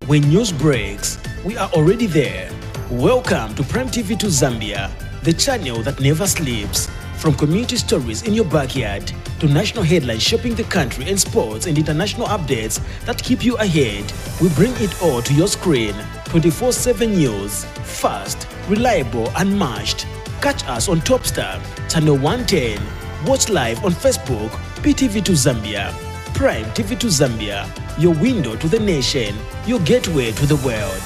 When news breaks, we are already there. Welcome to PTV2 Zambia, the channel that never sleeps. From community stories in your backyard to national headlines shaping the country and sports and international updates that keep you ahead, we bring it all to your screen. 24/7 news, fast, reliable, unmatched. Catch us on Topstar, channel 110. Watch live on Facebook, PTV2 Zambia. Prime TV2 Zambia, your window to the nation, your gateway to the world.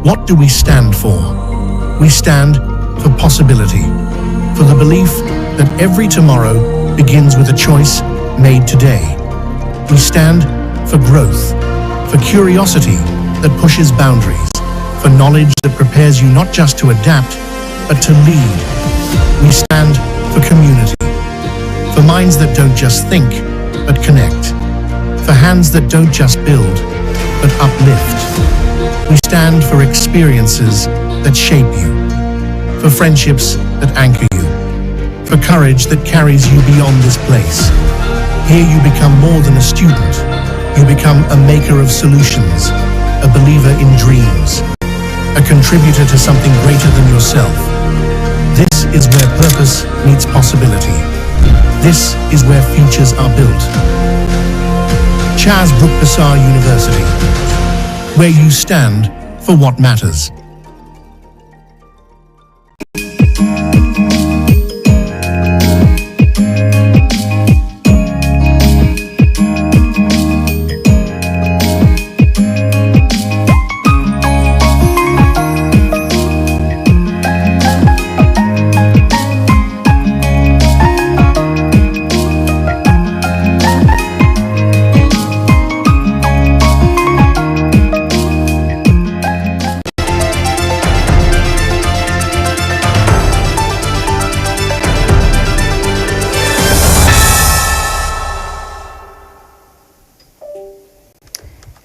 What do we stand for? We stand for possibility, for the belief that every tomorrow begins with a choice made today. We stand for growth, for curiosity that pushes boundaries, for knowledge that prepares you not just to adapt, but to lead. We stand for community, for minds that don't just think, but connect, for hands that don't just build, but uplift. We stand for experiences that shape you, for friendships that anchor you, for courage that carries you beyond this place. Here you become more than a student. You become a maker of solutions, a believer in dreams, a contributor to something greater than yourself. This is where purpose meets possibility. This is where futures are built. Charles Brook Bassar University, where you stand for what matters.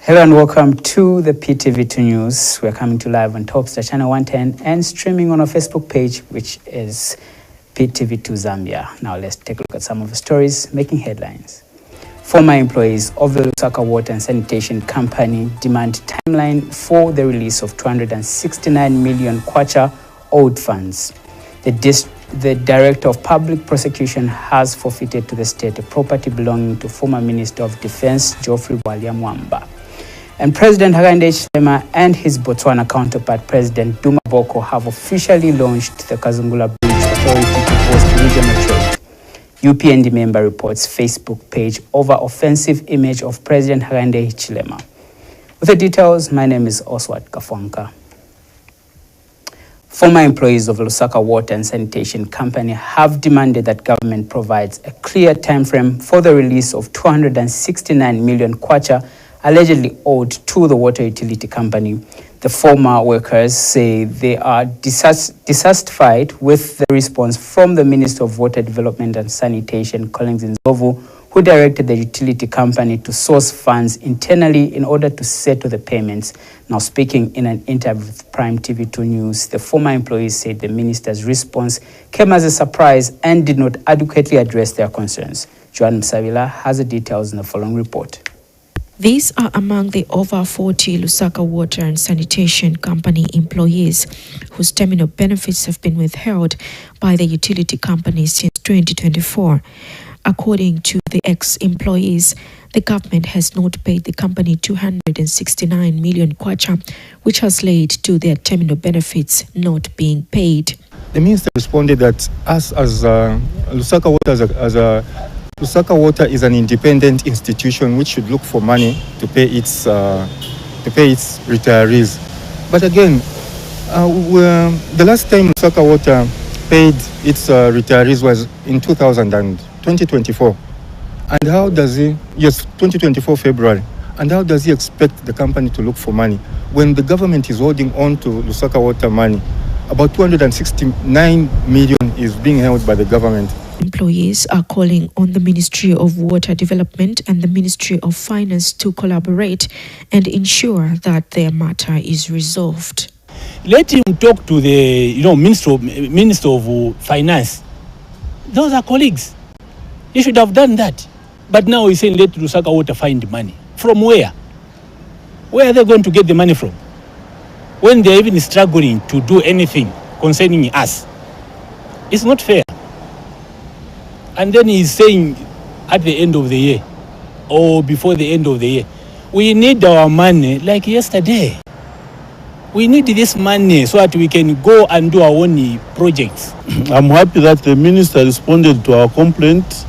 Hello and welcome to the PTV2 News. We're coming to live on Topstar channel 110 and streaming on our Facebook page, which is PTV2 Zambia. Now let's take a look at some of the stories making headlines. Former employees of the LUSAKA Water and Sanitation Company demand timeline for the release of 269 million kwacha owed funds. The Director of Public Prosecution has forfeited to the state a property belonging to former Minister of Defense GEOFFREY MWAMBA. And President HAKAINDE HICHILEMA and his Botswana counterpart, President DUMA BOKO, have officially launched the KAZUNGULA Bridge Authority to boost regional trade. UPND member reports Facebook page over offensive image of President HAKAINDE HICHILEMA. With the details, my name is Oswald Kafwanka. Former employees of LUSAKA Water and Sanitation Company have demanded that government provides a clear time frame for the release of 269 million kwacha allegedly owed to the water utility company. The former workers say they are dissatisfied with the response from the Minister of Water Development and Sanitation, Collins Nzovu, who directed the utility company to source funds internally in order to settle the payments. Now, speaking in an interview with Prime TV2 News, the former employees said the minister's response came as a surprise and did not adequately address their concerns. Joan Msavila has the details in the following report. These are among the over 40 LUSAKA Water and Sanitation Company employees whose terminal benefits have been withheld by the utility company since 2024. According to the ex-employees, the government has not paid the company 269 million kwacha, which has led to their terminal benefits not being paid. The minister responded that us as LUSAKA Water LUSAKA Water is an independent institution which should look for money to pay its retirees. But again, the last time LUSAKA Water paid its retirees was in 2024. And how does he, 2024 February, and how does he expect the company to look for money when the government is holding on to LUSAKA Water money? About 269 million is being held by the government employees are calling on the Ministry of Water Development and the Ministry of Finance to collaborate and ensure that their matter is resolved. Let him talk to the Minister of Finance. Those are colleagues. He should have done that. But now he's saying let Lusaka Water find money. From where? Where are they going to get the money from? When they're even struggling to do anything concerning us. It's not fair. And then he's saying at the end of the year or before the end of the year, we need our money like yesterday. We need this money so that we can go and do our own projects. I'm happy that the minister responded to our complaint,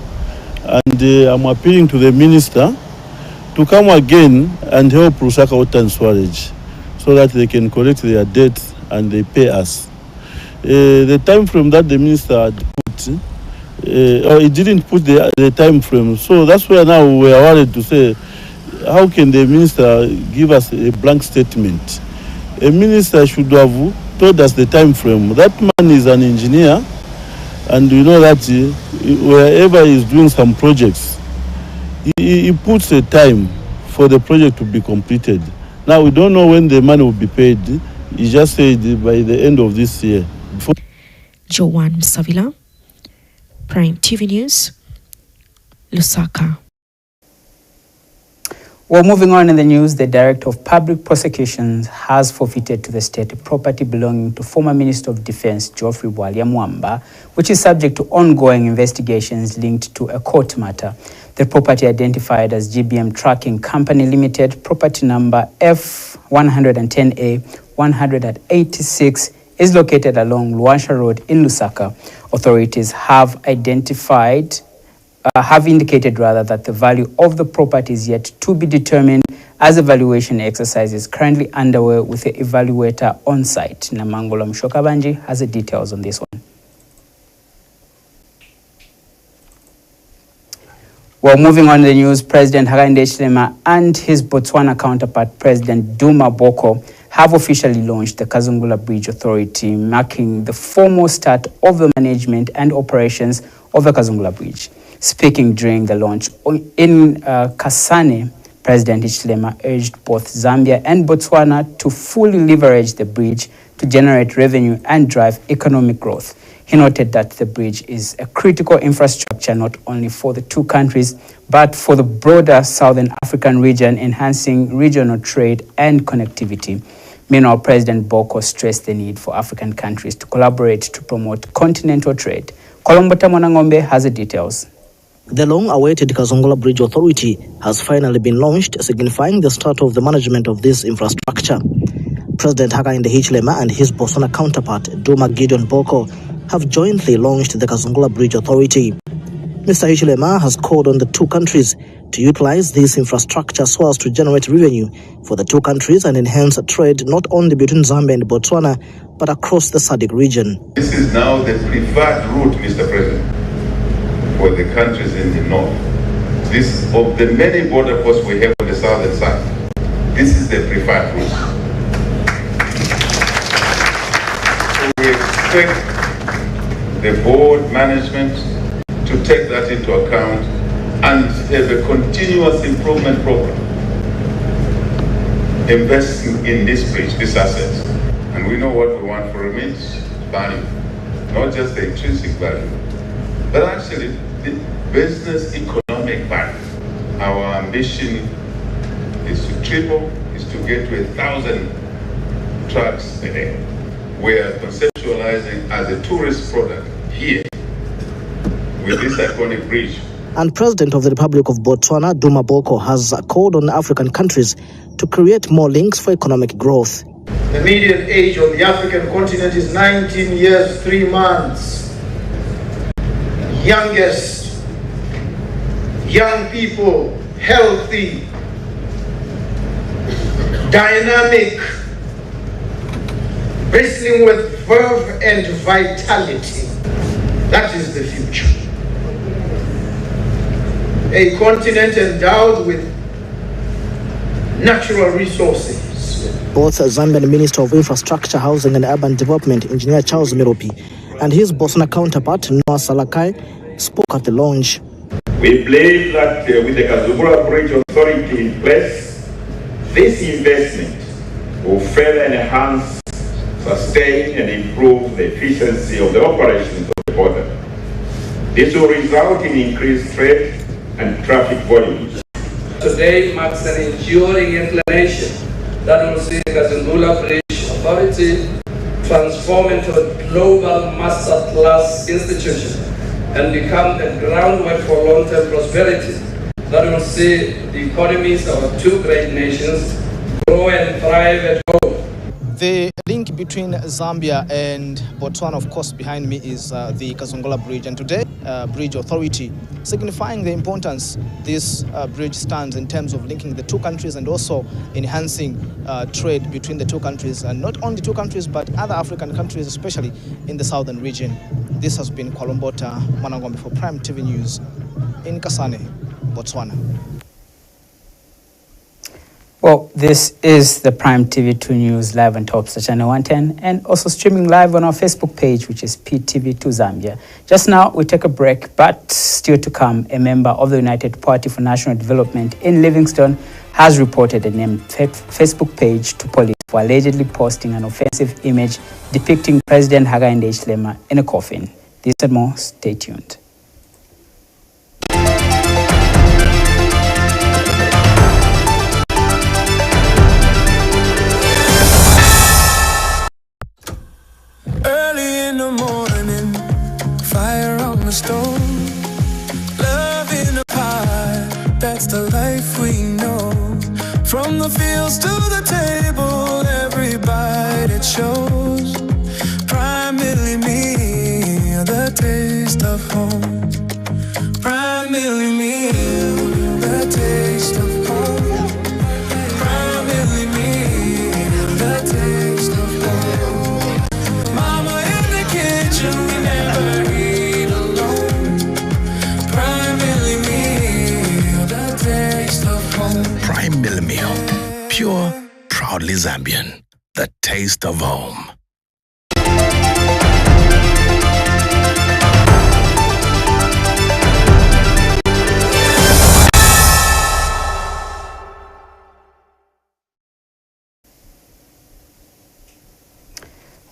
and I'm appealing to the minister to come again and help Lusaka Water and Storage so that they can collect their debt and they pay us. The time frame that the minister had put, or he didn't put the time frame, so that's where now we are worried to say, how can the minister give us a blank statement? A minister should have told us the time frame. That man is an engineer, and we know that wherever he's doing some projects, he puts a time for the project to be completed. Now we don't know when the money will be paid. He just said by the end of this year. Joanne Savila, Prime TV News, Lusaka. Well, moving on in the news, the Director of Public Prosecutions has forfeited to the state property belonging to former Minister of Defense GEOFFREY MWAMBA, which is subject to ongoing investigations linked to a court matter. The property, identified as GBM Trucking Company Limited, property number F110A 186, is located along Luansha Road in Lusaka. Authorities have indicated that the value of the property is yet to be determined, as the valuation exercise is currently underway with the evaluator on site. Namangola Mshokabanji has the details on this one. Well, moving on in the news, President HAKAINDE HICHILEMA and his Botswana counterpart, President DUMA BOKO, have officially launched the KAZUNGULA Bridge Authority, marking the formal start of the management and operations of the KAZUNGULA Bridge. Speaking during the launch in Kasane, President HICHILEMA urged both Zambia and Botswana to fully leverage the bridge to generate revenue and drive economic growth. He noted that the bridge is a critical infrastructure not only for the two countries, but for the broader Southern African region, enhancing regional trade and connectivity. Meanwhile, President Boko stressed the need for African countries to collaborate to promote continental trade. Colombo Tamonangombe has the details. The long-awaited KAZUNGULA Bridge Authority has finally been launched, signifying the start of the management of this infrastructure. President HAKAINDE HICHILEMA and his Botswana counterpart, DUMA GIDEON BOKO, have jointly launched the KAZUNGULA Bridge Authority. Mr. HICHILEMA has called on the two countries to utilize this infrastructure so as to generate revenue for the two countries and enhance trade not only between Zambia and Botswana, but across the SADC region. This is now the preferred route, Mr. President, for the countries in the north. This, of the many border posts we have on the southern side, this is the preferred route. So we expect the board management to take that into account and have a continuous improvement program investing in this bridge, this asset. And we know what we want for it, value, not just the intrinsic value, but actually the business economic value. Our ambition is to triple, is to get to 1,000 trucks a day. We are conceptualizing as a tourist product here with this iconic bridge. And President of the Republic of Botswana, DUMA BOKO, has called on African countries to create more links for economic growth. The median age on the African continent is 19 years, 3 months. Youngest, young people, healthy, dynamic, bristling with verve and vitality. That is the future. A continent endowed with natural resources. Both Zambian Minister of Infrastructure, Housing and Urban Development, Engineer Charles Miropi, and his Botswana counterpart, Noah Salakai, spoke at the launch. We believe that with the KAZUNGULA Bridge Authority in place, this investment will further enhance, sustain and improve the efficiency of the operations of the border. This will result in increased trade and traffic volumes. Today marks an enduring inclination that will see the KAZUNGULA Bridge Authority transform into a global master-class institution and become the groundwork for long-term prosperity that will see the economies of our two great nations grow and thrive at home. The link between Zambia and Botswana, of course, behind me is the KAZUNGULA Bridge, and today Bridge Authority, signifying the importance this bridge stands in terms of linking the two countries and also enhancing trade between the two countries, and not only two countries but other African countries, especially in the southern region. This has been Kwalombota Manangombe for Prime TV News in Kasane, Botswana. Well, this is the Prime TV2 News live on Topstar Channel 110 and also streaming live on our Facebook page, which is PTV2 Zambia. Just now, we take a break, but still to come, a member of the United Party for National Development in Livingstone has reported a named Facebook page to police for allegedly posting an offensive image depicting President HAKAINDE HICHILEMA in a coffin. This and more, stay tuned. Early in the morning, fire on the stove, love in a pie, that's the life we know. From the fields to the table, every bite it shows. Primarily me, the taste of home. Primarily me, the taste of home. Primarily me, the taste of home. Mama in the kitchen, we never eat alone. Primarily me, the taste of home. Prime Meal, pure, proudly Zambian, the taste of home.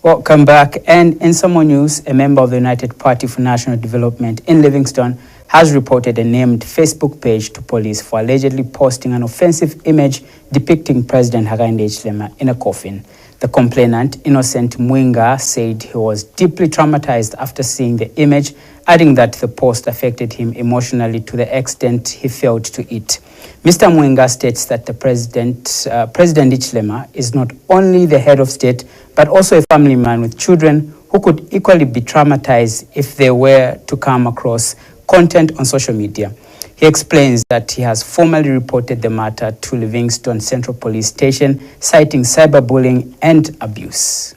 Welcome back. And in some more news, a member of the United Party for National Development in Livingstone has reported a named Facebook page to police for allegedly posting an offensive image depicting President HAKAINDE HICHILEMA in a coffin. The complainant, Innocent Mwinga, said he was deeply traumatized after seeing the image, adding that the post affected him emotionally to the extent he failed to eat. Mr. Mwinga states that the President HICHILEMA is not only the head of state, but also a family man with children who could equally be traumatized if they were to come across content on social media. He explains that he has formally reported the matter to Livingstone Central Police Station, citing cyberbullying and abuse.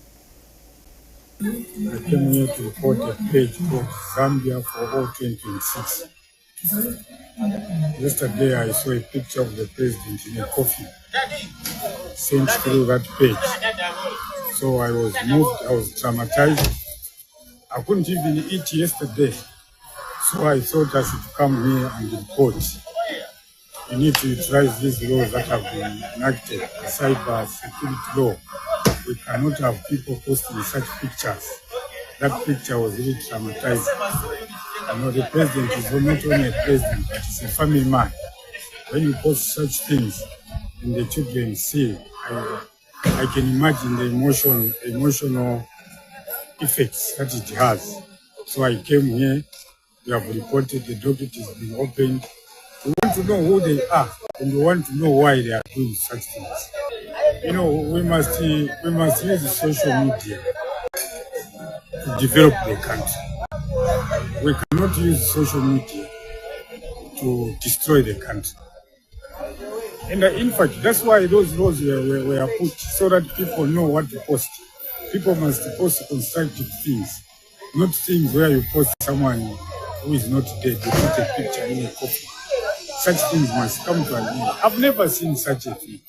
I came here to report a page called Zambia for all 2026. Yesterday I saw a picture of the president in a coffin sent through that page. So I was moved, I was traumatized. I couldn't even eat yesterday. So I thought I should come here and report. We need to utilize these laws that have been enacted, the cyber security law. We cannot have people posting such pictures. That picture was really traumatizing. You know, the president is not only a president, but he's a family man. When you post such things and the children see, I can imagine the emotional effects that it has. So I came here, we have reported, the docket is being opened. We want to know who they are and we want to know why they are doing such things. You know, we must use social media to develop the country. We cannot use social media to destroy the country. And in fact, that's why those laws were put, so that people know what to post. People must post constructive things, not things where you post someone who is not dead, you put a picture in a coffin. Such things must come to an end. I've never seen such a thing.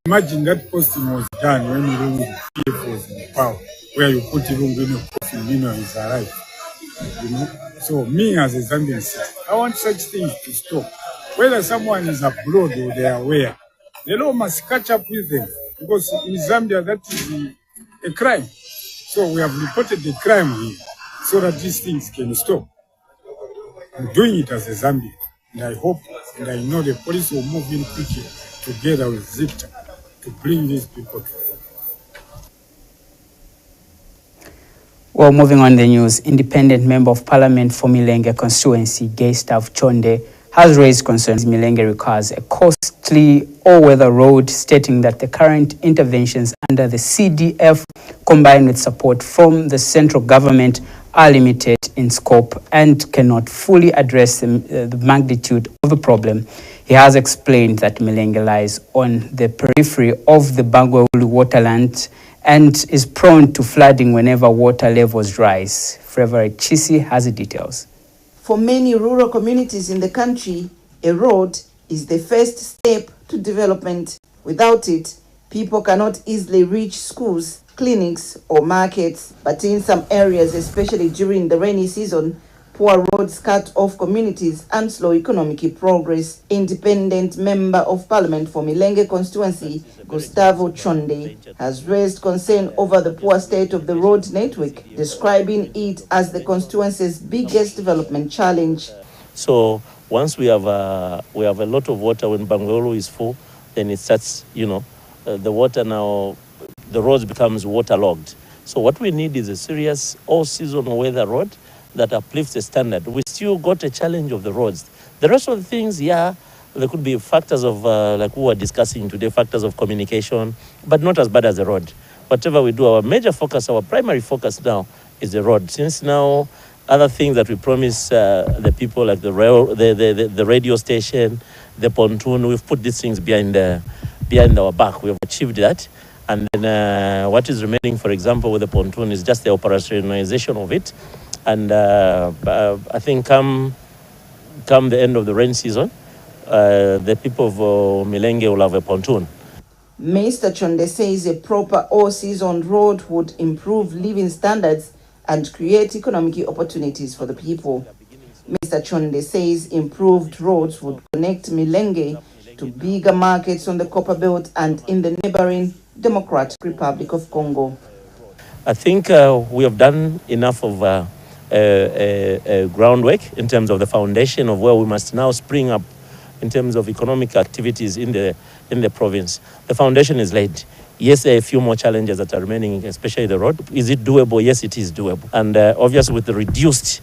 Imagine that posting was done when PF was in power, where you put Irungu in a coffin, he's alive. You know? So me as a Zambian citizen, I want such things to stop. Whether someone is abroad or they are aware, the law must catch up with them, because in Zambia that is a crime. So we have reported the crime here so that these things can stop. I'm doing it as a Zambian, and I hope and I know the police will move in quickly together with Zipta to bring these people to. Well, moving on the news, independent member of parliament for Milenge constituency, Gustav Chonde, has raised concerns Milenge requires a costly all-weather road, stating that the current interventions under the CDF, combined with support from the central government, are limited in scope and cannot fully address the magnitude of the problem. He has explained that Milenge lies on the periphery of the Bangwelu waterland and is prone to flooding whenever water levels rise. Frederick Chisi has the details. For many rural communities in the country, a road is the first step to development. Without it, people cannot easily reach schools, clinics, or markets. But in some areas, especially during the rainy season, poor roads cut off communities and slow economic progress. Independent member of parliament for Milenge constituency, Gustavo Chonde, has raised concern over the poor state of the road network, describing it as the constituency's biggest development challenge. So once we have a lot of water when Bangwelu is full, then it starts, the water now, the roads becomes waterlogged. So what we need is a serious all-season weather road that uplifts the standard. We still got a challenge of the roads. The rest of the things, there could be factors of, like we were discussing today, factors of communication, but not as bad as the road. Whatever we do, our major focus, our primary focus now is the road. Since now, other things that we promise the people, like the radio station, the pontoon, we've put these things behind our back. We have achieved that. And then what is remaining, for example, with the pontoon is just the operationalization of it. And I think come the end of the rain season, the people of Milenge will have a pontoon. Mr. Chonde says a proper all-season road would improve living standards and create economic opportunities for the people. Mr. Chonde says improved roads would connect Milenge to bigger markets on the Copper Belt and in the neighboring Democratic Republic of Congo. I think we have done enough of groundwork in terms of the foundation of where we must now spring up in terms of economic activities in the province. The foundation is laid. Yes, there are a few more challenges that are remaining, especially the road. Is it doable? Yes, it is doable. And obviously with the reduced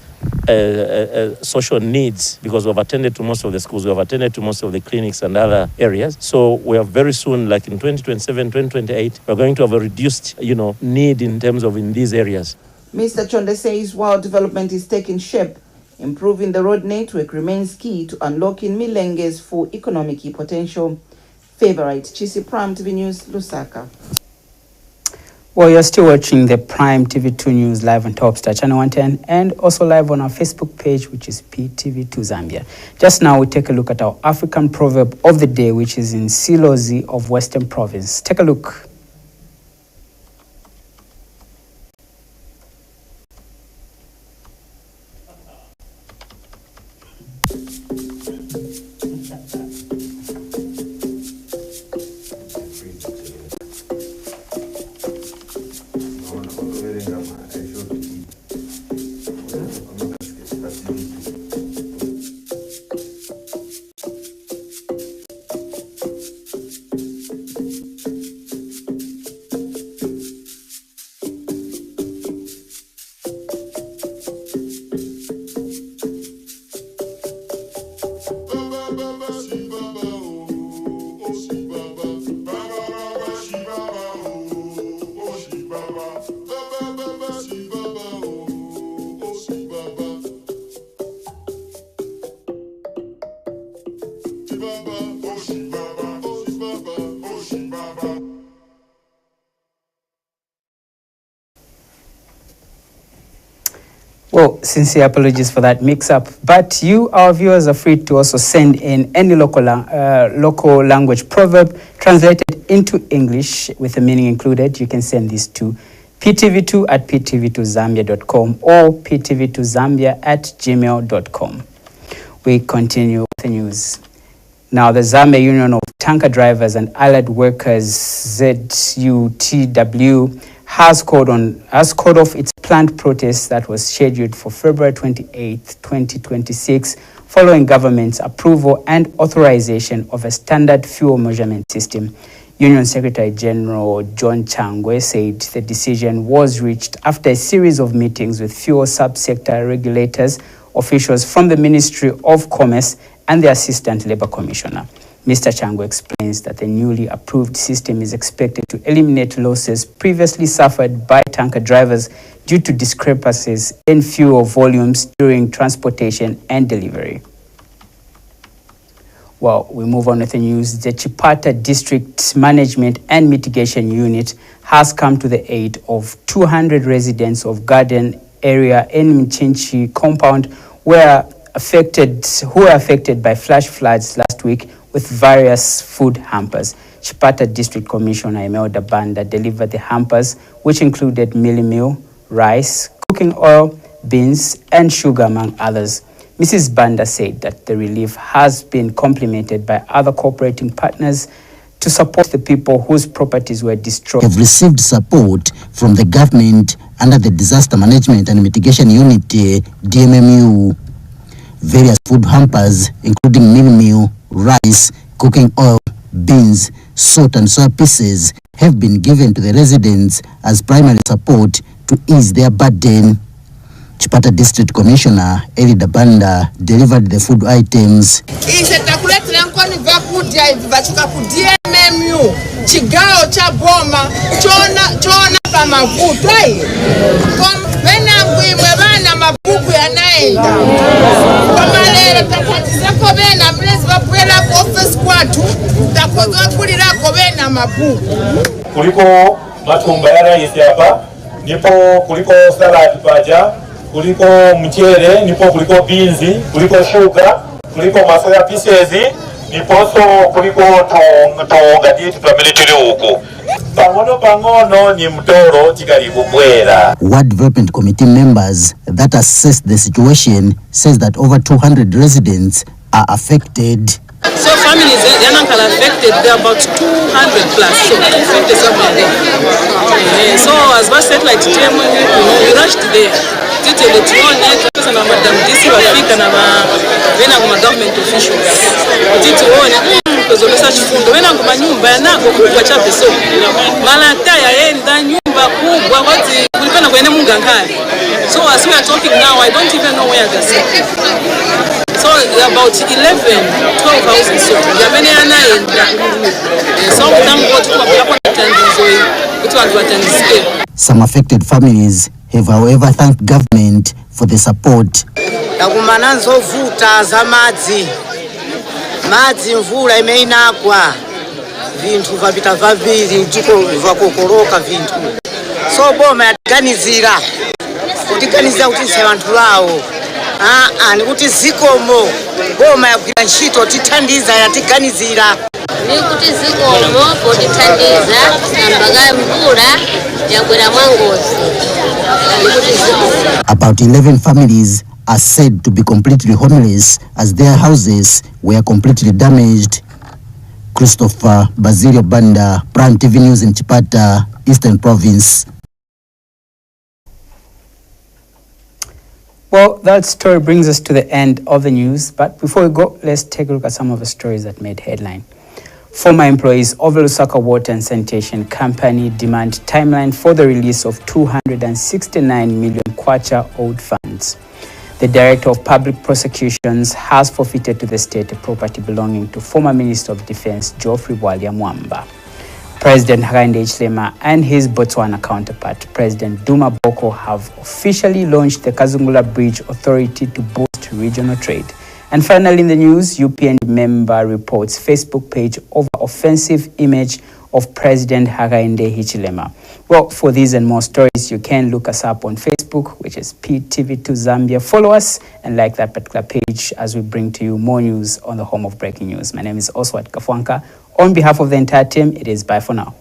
social needs, because we've attended to most of the schools, we've attended to most of the clinics and other areas. So we are very soon, like in 2027, 2028, we're going to have a reduced, need in terms of in these areas. Mr. Chonde says while development is taking shape, improving the road network remains key to unlocking Milenge's full economic potential. Favorite Chisi, Prime TV News, Lusaka. Well, you're still watching the Prime TV2 News live on Topstar Channel 110 and also live on our Facebook page, which is PTV2 Zambia. Just now, we take a look at our African proverb of the day, which is in Silozi of Western Province. Take a look. Well, sincere apologies for that mix-up. But you, our viewers, are free to also send in any local language proverb translated into English with the meaning included. You can send this to PTV2 at ptv2zambia.com or ptv2zambia@gmail.com. We continue with the news. Now, the Zambia Union of Tanker Drivers and Allied Workers, ZUTW, has called off its planned protest that was scheduled for February 28, 2026, following government's approval and authorization of a standard fuel measurement system. Union Secretary General John Changwe said the decision was reached after a series of meetings with fuel subsector regulators, officials from the Ministry of Commerce, and the Assistant Labour Commissioner. Mr. Changwe explains that the newly approved system is expected to eliminate losses previously suffered by tanker drivers due to discrepancies in fuel volumes during transportation and delivery. Well, we move on with the news. The Chipata District Management and Mitigation Unit has come to the aid of 200 residents of Garden area in Mchinchi compound who were affected by flash floods last week with various food hampers. Chipata District Commissioner MWAMBA delivered the hampers, which included mealie meal, rice, cooking oil, beans, and sugar, among others. Mrs. Banda said that the relief has been complemented by other cooperating partners to support the people whose properties were destroyed. Have received support from the government under the Disaster Management and Mitigation Unit, DMMU. Various food hampers, including mealie meal, rice, cooking oil, beans, salt and soya pieces, have been given to the residents as primary support to ease their burden. Chipata District Commissioner Elida Banda delivered the food items. Chigao cha boma chona pa mavuto wena ngwimwe bana mabuku yanaenda kwamalera takatizako bena mlezi babwera ku office kwatu takozwa kulirako bena mabuku kuliko matumba ya rice hapa nipo kuliko salad paja kuliko mchele nipo kuliko beans kuliko sugar kuliko masoya pieces niposo kuliko tonga ditu tuamilitiri huku pangono ni mtoro tikali kubwera. Ward Development Committee members that assessed the situation says that over 200 residents are affected. So families, they are not affected. They are about 200 plus. So 250 somewhere there. So as was said, like today, we rushed there. Detail it on net. Because I'm Madam DC Wafika na government officials. Detail on because of such fund. When I'm nyumba yanako kwa chape so. Malata ya enda nyumba kubwa wati kulipana kwa ene mungankali. So as we are talking now, I don't even know where that's at. So about 12 houses. So jamani anaenda. So some affected families have however thanked government for the support. Takumana nzovuta za madzi mvula imeinakwa vintu vapita vaviri ndiko vakokoroka vintu so boma yatiganizira kutiganizira kuti ise vantu lawo nikuti zikomo boma yagwira ntchito tithandiza yatiganizira nikuti zikomo kutithandiza ambaga mvula yagwira mwangozi nikuti zikomo. About 11 families are said to be completely homeless as their houses were completely damaged. Christopher Basilio Banda, Prime TV News in Chipata, Eastern Province. Well, that story brings us to the end of the news. But before we go, let's take a look at some of the stories that made headline. Former employees of the LUSAKA Water and Sanitation Company demand timeline for the release of 269 million kwacha owed funds. The Director of Public Prosecutions has forfeited to the state a property belonging to former Minister of Defense Geoffrey MWAMBA. President HAKAINDE HICHILEMA and his Botswana counterpart, President DUMA BOKO, have officially launched the KAZUNGULA Bridge Authority to boost regional trade. And finally in the news, UPN member reports Facebook page over offensive image of President HAKAINDE HICHILEMA. Well, for these and more stories, you can look us up on Facebook, which is PTV2 Zambia. Follow us and like that particular page as we bring to you more news on the home of breaking news. My name is Oswald Kafwanka. On behalf of the entire team, it is bye for now.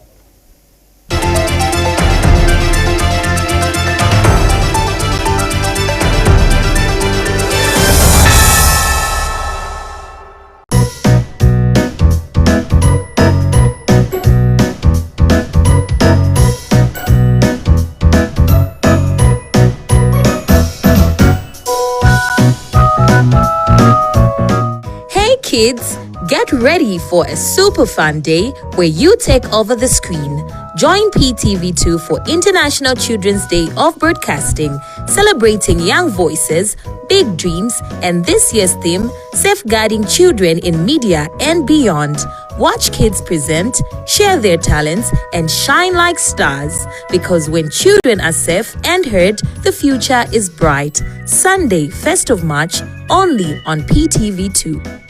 kids, get ready for a super fun day where you take over the screen. Join PTV2 for International Children's Day of Broadcasting, celebrating young voices, big dreams, and this year's theme, safeguarding children in media and beyond. Watch kids present, share their talents, and shine like stars. Because when children are safe and heard, the future is bright. Sunday, 1st of March, only on PTV2.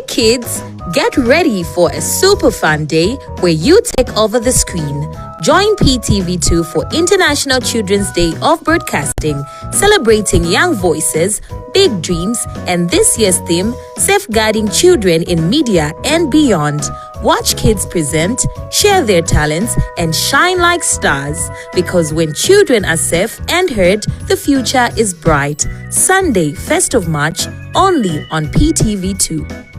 Kids, get ready for a super fun day where you take over the screen. Join PTV2 for International Children's Day of Broadcasting, celebrating young voices, big dreams, and this year's theme, safeguarding children in media and beyond. Watch kids present, share their talents, and shine like stars. Because when children are safe and heard, the future is bright. Sunday, 1st of March, only on PTV2.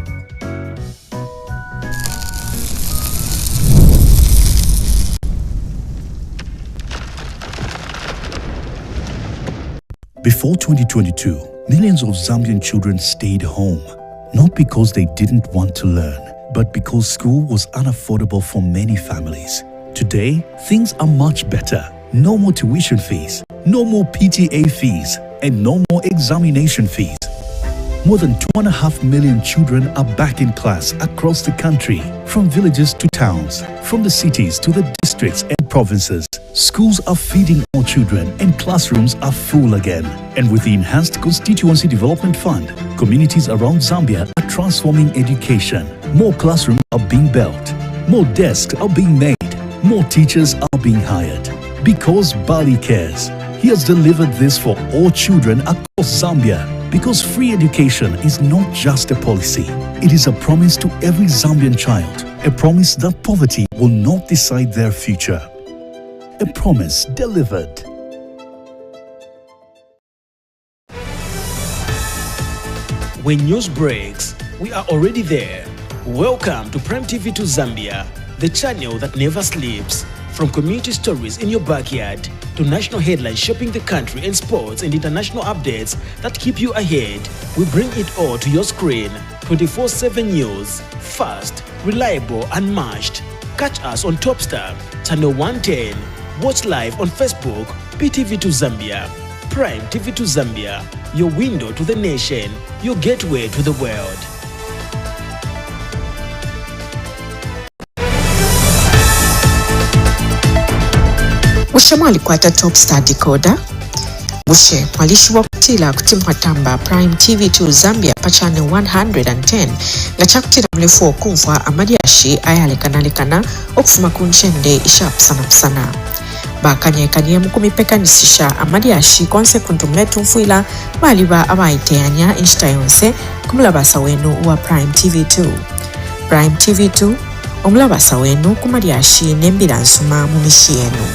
Before 2022, millions of Zambian children stayed home, not because they didn't want to learn, but because school was unaffordable for many families. Today, things are much better. No more tuition fees, no more PTA fees, and no more examination fees. More than 2.5 million children are back in class across the country, from villages to towns, from the cities to the districts and provinces. Schools are feeding more children and classrooms are full again. And with the Enhanced Constituency Development Fund, communities around Zambia are transforming education. More classrooms are being built, more desks are being made, more teachers are being hired. Because BWALYA cares, he has delivered this for all children across Zambia. Because free education is not just a policy, it is a promise to every Zambian child, a promise that poverty will not decide their future. A promise delivered. When news breaks, we are already there. Welcome to Prime TV2 Zambia, the channel that never sleeps. From community stories in your backyard to national headlines shaping the country and sports and international updates that keep you ahead, we bring it all to your screen. 24/7 news, fast, reliable, unmatched. Catch us on Topstar, channel 110. Watch live on Facebook, PTV2 Zambia. Prime TV2 Zambia, your window to the nation, your gateway to the world. Bushe mwalikwata Topstar decoder. Bushe mwalishiwa kutila kutimwatamba Prime TV2 Zambia pa channel 110 nga chakutira mlefu okumva amadiashi ayalekanalekana okufuma kunchende ishapusana. Bakanyekanye mukumipekanisisha amadiashi konse kuntumletu mfuila baliba abaiteanya inshita yonse kumulabasa wenu wa Prime TV2. Prime TV2 omulabasa wenu kumadiashi nembila nsuma mumishi yenu.